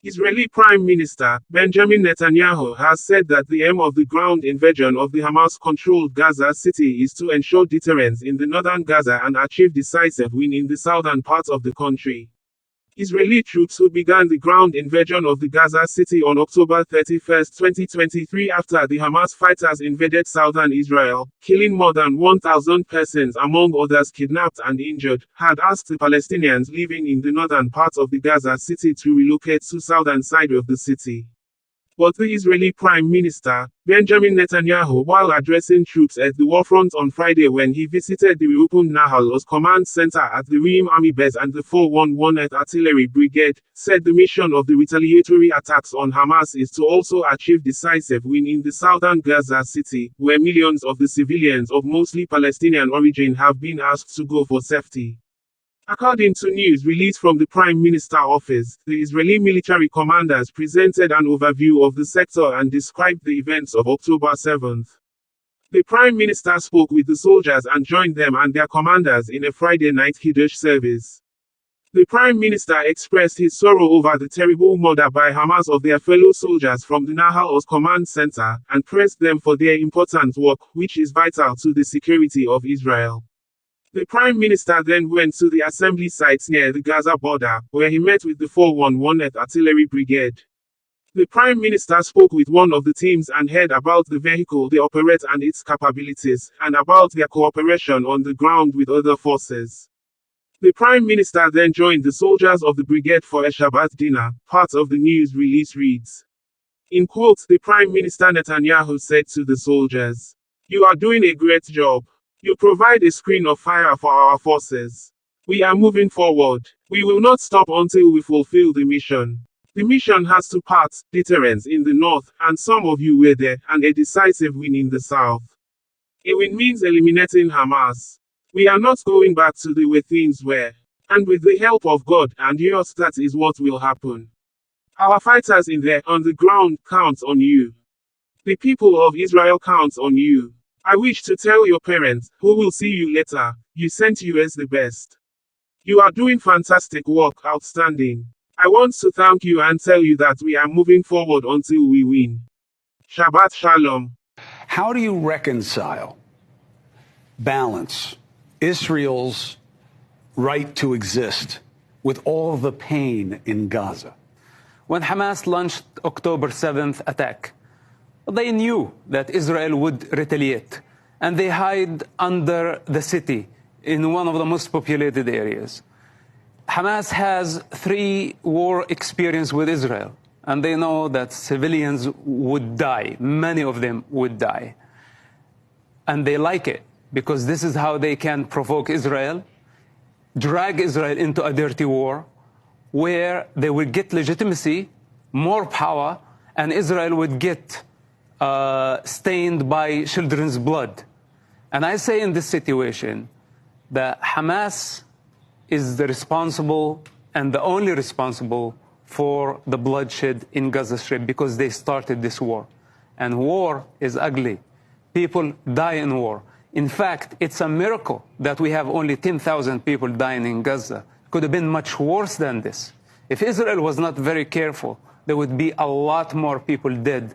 Israeli Prime Minister Benjamin Netanyahu has said that the aim of the ground invasion of the Hamas-controlled Gaza city is to ensure deterrence in the northern Gaza and achieve decisive win in the southern parts of the country. Israeli troops who began the ground invasion of the Gaza city on October 31, 2023 after the Hamas fighters invaded southern Israel, killing more than 1,000 persons among others kidnapped and injured, had asked the Palestinians living in the northern parts of the Gaza city to relocate to southern side of the city. But the Israeli Prime Minister, Benjamin Netanyahu, while addressing troops at the warfront on Friday when he visited the reopened Nahal Oz Command Center at the Reem Army Base and the 411th Artillery Brigade, said the mission of the retaliatory attacks on Hamas is to also achieve decisive win in the southern Gaza city, where millions of the civilians of mostly Palestinian origin have been asked to go for safety. According to news released from the Prime Minister office, the Israeli military commanders presented an overview of the sector and described the events of October 7. The Prime Minister spoke with the soldiers and joined them and their commanders in a Friday night Kiddush service. The Prime Minister expressed his sorrow over the terrible murder by Hamas of their fellow soldiers from the Nahal Oz Command Center, and praised them for their important work, which is vital to the security of Israel. The Prime Minister then went to the assembly sites near the Gaza border, where he met with the 411th Artillery Brigade. The Prime Minister spoke with one of the teams and heard about the vehicle they operate and its capabilities, and about their cooperation on the ground with other forces. The Prime Minister then joined the soldiers of the brigade for a Shabbat dinner, part of the news release reads. In quotes, the Prime Minister Netanyahu said to the soldiers, "You are doing a great job. You provide a screen of fire for our forces. We are moving forward. We will not stop until we fulfill the mission. The mission has two parts, deterrence in the north, and some of you were there, and a decisive win in the south. A win means eliminating Hamas. We are not going back to the way things were. And with the help of God and yours, that is what will happen. Our fighters in there, on the ground, count on you. The people of Israel count on you. I wish to tell your parents, who will see you later, you sent us the best. You are doing fantastic work, outstanding. I want to thank you and tell you that we are moving forward until we win. Shabbat Shalom." How do you reconcile, balance Israel's right to exist with all the pain in Gaza? When Hamas launched October 7th attack, they knew that Israel would retaliate, and they hid under the city in one of the most populated areas. Hamas has 3 war experience with Israel, and they know that civilians would die. Many of them would die. And they like it, because this is how they can provoke Israel, drag Israel into a dirty war, where they will get legitimacy, more power, and Israel would get stained by children's blood. And I say in this situation that Hamas is the responsible and the only responsible for the bloodshed in Gaza Strip, because they started this war. And war is ugly. People die in war. In fact, it's a miracle that we have only 10,000 people dying in Gaza. It could have been much worse than this. If Israel was not very careful, there would be a lot more people dead